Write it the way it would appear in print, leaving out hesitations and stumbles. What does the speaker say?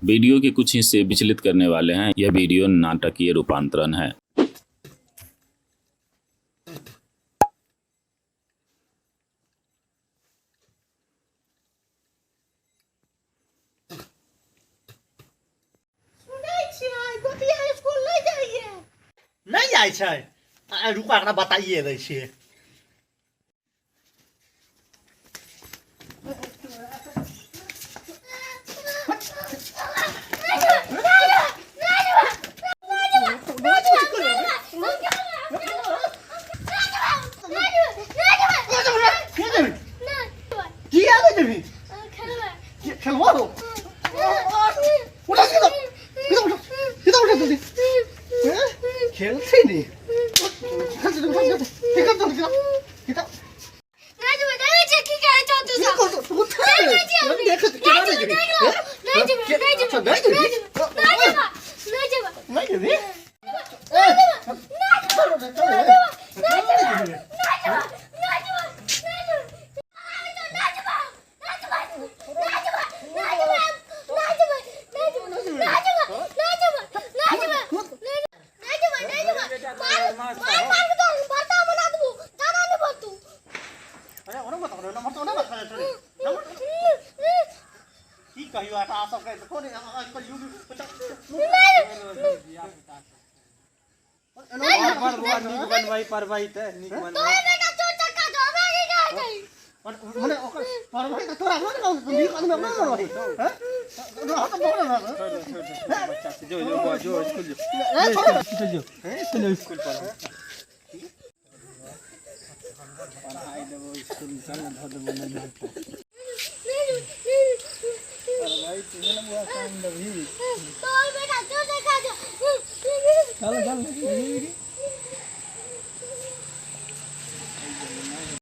Video के कुछ हिस्से विचलित करने वाले हैं। यह वीडियो नाटकीय रूपांतरण है। नहीं जाए छै रुका ना बताइए दै छियै खेलते नहीं कहियो आटा सब के कोने आजकल यूट्यूब निक बनवाई परवाई त निक बनवाई बेटा चोर चक्का धोबे के का गई मने ओकर परवाई त तोरा न निक आदमी न रही हैं हाथ पकड़ ना बच्चा से जो स्कूल जो चल स्कूल पर पढ़ाई देबो स्कूल चल धो देबो भाई तुझे ना बुआ काम दबी तो बेटा जो देखा जो चल चल